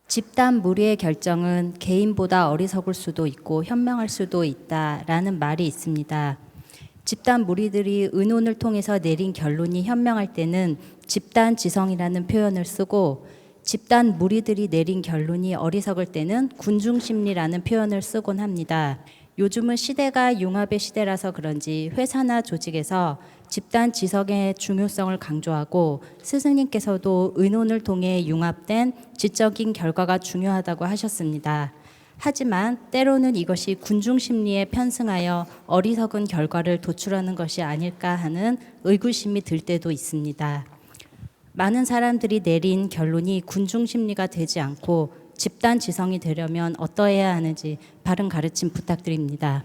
집단 무리의 결정은 개인보다 어리석을 수도 있고 현명할 수도 있다라는 말이 있습니다. 집단 무리들이 의논을 통해서 내린 결론이 현명할 때는 집단 지성이라는 표현을 쓰고, 집단 무리들이 내린 결론이 어리석을 때는 군중심리라는 표현을 쓰곤 합니다. 요즘은 시대가 융합의 시대라서 그런지 회사나 조직에서 집단 지성의 중요성을 강조하고, 스승님께서도 의논을 통해 융합된 지적인 결과가 중요하다고 하셨습니다. 하지만 때로는 이것이 군중심리에 편승하여 어리석은 결과를 도출하는 것이 아닐까 하는 의구심이 들 때도 있습니다. 많은 사람들이 내린 결론이 군중심리가 되지 않고 집단 지성이 되려면 어떠해야 하는지 바른 가르침 부탁드립니다.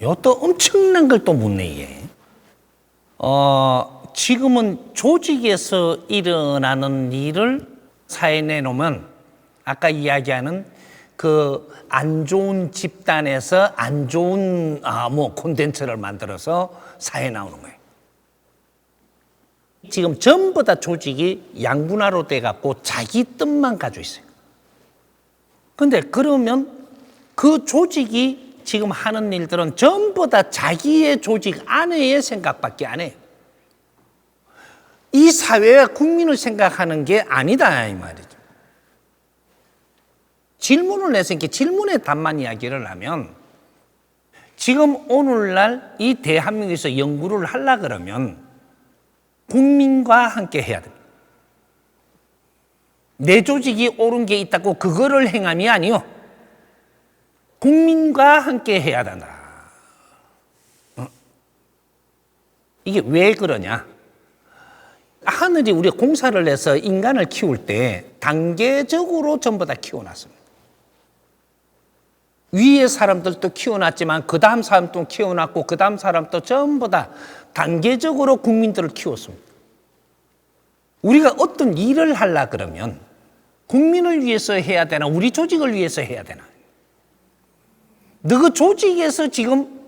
이것도 엄청난 걸 또 묻네, 이게. 지금은 조직에서 일어나는 일을 사회에 내놓으면 아까 이야기하는 그 안 좋은 집단에서 안 좋은 콘텐츠를 만들어서 사회에 나오는 거예요. 지금 전부 다 조직이 양분화로 돼갖고 자기 뜻만 가지고 있어요. 근데 그러면 그 조직이 지금 하는 일들은 전부 다 자기의 조직 안에의 생각밖에 안 해요. 이 사회와 국민을 생각하는 게 아니다, 이 말이죠. 질문을 내서 이렇게 질문의 답만 이야기를 하면, 지금 오늘날 이 대한민국에서 연구를 하려 그러면 국민과 함께 해야 됩니다. 내 조직이 옳은 게 있다고 그거를 행함이 아니요, 국민과 함께 해야 된다. 이게 왜 그러냐? 하늘이 우리 공사를 해서 인간을 키울 때 단계적으로 전부 다 키워놨습니다. 위에 사람들도 키워놨지만 그 다음 사람도 키워놨고 그 다음 사람도 전부 다 단계적으로 국민들을 키웠습니다. 우리가 어떤 일을 하려 그러면 국민을 위해서 해야 되나 우리 조직을 위해서 해야 되나? 너그 조직에서 지금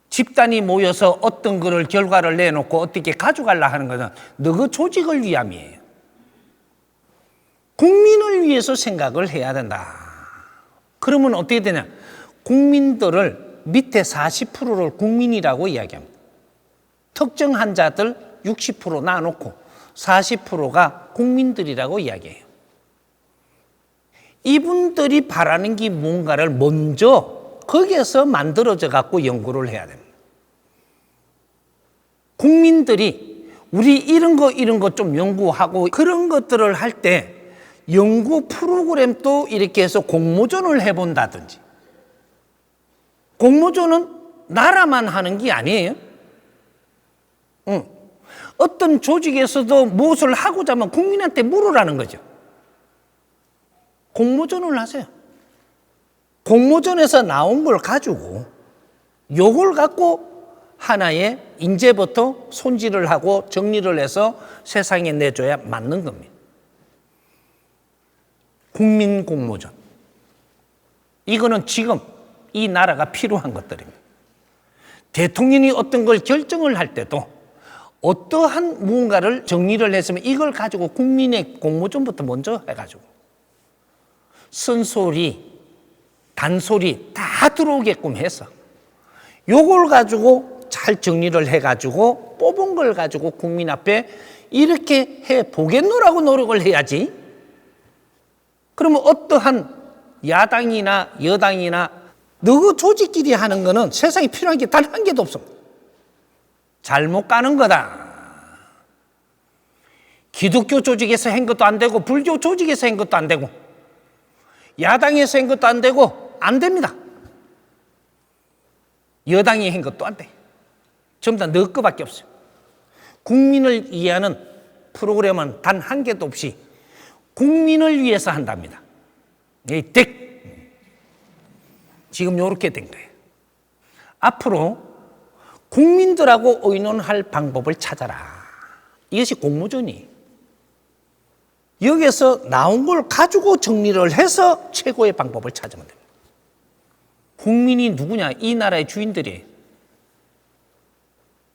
집단이 모여서 어떤 거를 결과를 내놓고 어떻게 가져가려 하는 것은 너그 조직을 위함이에요. 국민을 위해서 생각을 해야 된다. 그러면 어떻게 되냐? 국민들을 밑에 40%를 국민이라고 이야기합니다. 특정한 자들 60% 나눠놓고 40%가 국민들이라고 이야기해요. 이분들이 바라는 게 뭔가를 먼저 거기에서 만들어져 갖고 연구를 해야 됩니다. 국민들이 우리 이런 거 좀 연구하고 그런 것들을 할 때 연구 프로그램도 이렇게 해서 공모전을 해본다든지. 공모전은 나라만 하는 게 아니에요. 어떤 조직에서도 무엇을 하고자 하면 국민한테 물으라는 거죠. 공모전을 하세요. 공모전에서 나온 걸 가지고 요걸 갖고 하나의 인재부터 손질을 하고 정리를 해서 세상에 내줘야 맞는 겁니다. 국민 공모전. 이거는 지금 이 나라가 필요한 것들입니다. 대통령이 어떤 걸 결정을 할 때도 어떠한 무언가를 정리를 했으면 이걸 가지고 국민의 공모전부터 먼저 해가지고 쓴소리, 단소리 다 들어오게끔 해서 요걸 가지고 잘 정리를 해가지고 뽑은 걸 가지고 국민 앞에 이렇게 해보겠노라고 노력을 해야지. 그러면 어떠한 야당이나 여당이나 너그 조직끼리 하는 거는 세상에 필요한 게 단 한 개도 없습니다. 잘못 가는 거다. 기독교 조직에서 한 것도 안 되고 불교 조직에서 한 것도 안 되고 야당에서 한 것도 안 되고 안 됩니다. 여당이 한 것도 안 돼. 전부 다 너 거밖에 없어요. 국민을 이해하는 프로그램은 단 한 개도 없이 국민을 위해서 한답니다. 지금 이렇게 된 거예요. 앞으로 국민들하고 의논할 방법을 찾아라. 이것이 공모전이에요. 여기에서 나온 걸 가지고 정리를 해서 최고의 방법을 찾으면 됩니다. 국민이 누구냐? 이 나라의 주인들이에요.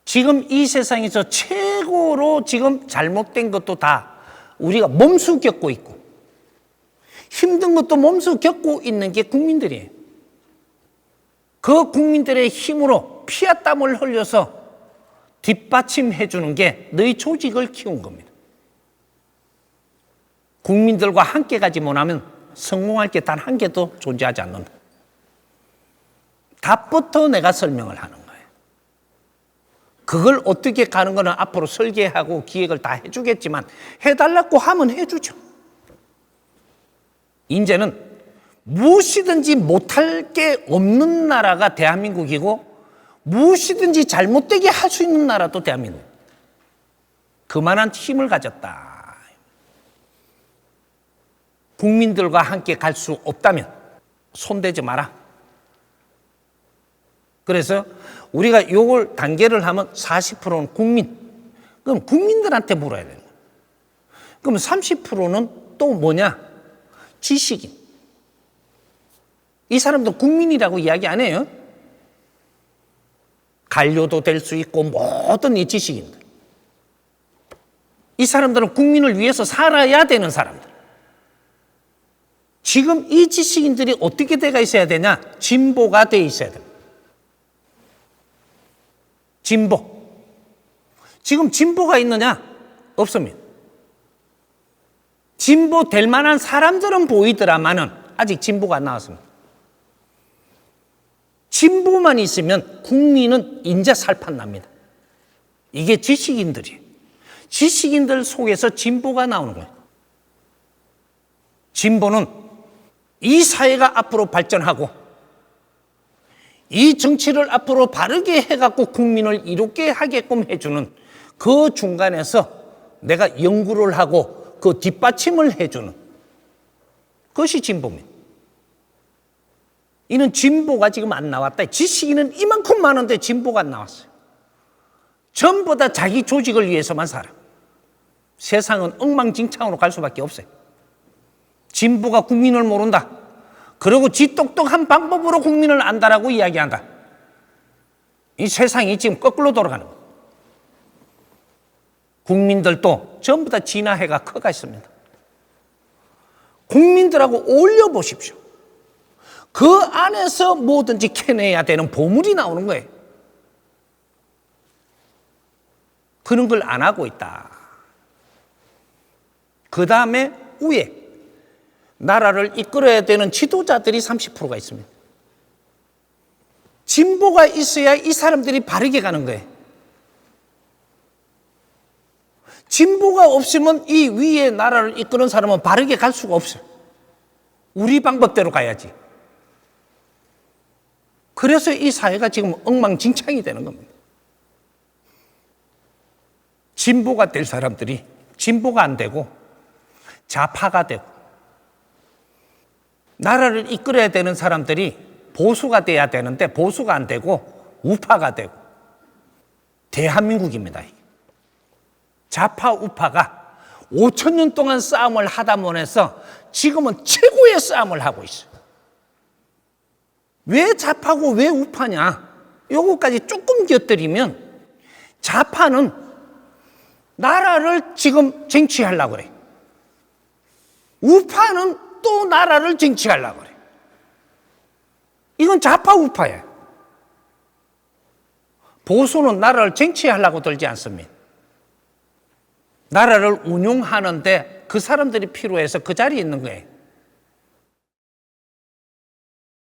지금 이 세상에서 최고로 지금 잘못된 것도 다 우리가 몸수 겪고 있고 힘든 것도 몸소 겪고 있는 게 국민들이에요. 그 국민들의 힘으로 피와 땀을 흘려서 뒷받침해 주는 게 너희 조직을 키운 겁니다. 국민들과 함께 가지 못하면 성공할 게 단 한 개도 존재하지 않는다. 답부터 내가 설명을 하는 거예요. 그걸 어떻게 가는 거는 앞으로 설계하고 기획을 다 해주겠지만 해달라고 하면 해주죠. 이제는 무엇이든지 못할 게 없는 나라가 대한민국이고 무엇이든지 잘못되게 할 수 있는 나라도 대한민국. 그만한 힘을 가졌다. 국민들과 함께 갈 수 없다면 손대지 마라. 그래서 우리가 요걸 단계를 하면 40%는 국민. 그럼 국민들한테 물어야 되는 거예요. 그럼 30%는 또 뭐냐? 지식인. 이 사람도 국민이라고 이야기 안 해요. 관료도 될 수 있고 모든 이 지식인들. 이 사람들은 국민을 위해서 살아야 되는 사람들. 지금 이 지식인들이 어떻게 돼가 있어야 되냐? 진보가 돼 있어야 됩니다. 진보. 지금 진보가 있느냐? 없습니다. 진보 될 만한 사람들은 보이더라마는 아직 진보가 안 나왔습니다. 진보만 있으면 국민은 인제 살판납니다. 이게 지식인들이에요. 지식인들 속에서 진보가 나오는 거예요. 진보는 이 사회가 앞으로 발전하고 이 정치를 앞으로 바르게 해갖고 국민을 이롭게 하게끔 해주는 그 중간에서 내가 연구를 하고 그 뒷받침을 해주는 그것이 진보입니다. 이는 진보가 지금 안 나왔다. 지식인은 이만큼 많은데 진보가 안 나왔어요. 전부 다 자기 조직을 위해서만 살아. 세상은 엉망진창으로 갈 수밖에 없어요. 진보가 국민을 모른다. 그리고 지 똑똑한 방법으로 국민을 안다라고 이야기한다. 이 세상이 지금 거꾸로 돌아가는 거예요. 국민들도 전부 다 진화해가 커가 있습니다. 국민들하고 어울려 보십시오. 그 안에서 뭐든지 캐내야 되는 보물이 나오는 거예요. 그런 걸 안 하고 있다. 그 다음에 위에 나라를 이끌어야 되는 지도자들이 30%가 있습니다. 진보가 있어야 이 사람들이 바르게 가는 거예요. 진보가 없으면 이 위에 나라를 이끄는 사람은 바르게 갈 수가 없어요. 우리 방법대로 가야지. 그래서 이 사회가 지금 엉망진창이 되는 겁니다. 진보가 될 사람들이 진보가 안 되고 좌파가 되고 나라를 이끌어야 되는 사람들이 보수가 돼야 되는데 보수가 안 되고 우파가 되고 대한민국입니다. 좌파 우파가 5,000년 동안 싸움을 하다 보면서 지금은 최고의 싸움을 하고 있어요. 왜 좌파고 왜 우파냐? 요거까지 조금 곁들이면 좌파는 나라를 지금 쟁취하려고 그래. 우파는 또 나라를 쟁취하려고 그래. 이건 좌파 우파예요. 보수는 나라를 쟁취하려고 들지 않습니다. 나라를 운용하는데 그 사람들이 필요해서 그 자리에 있는 거예요.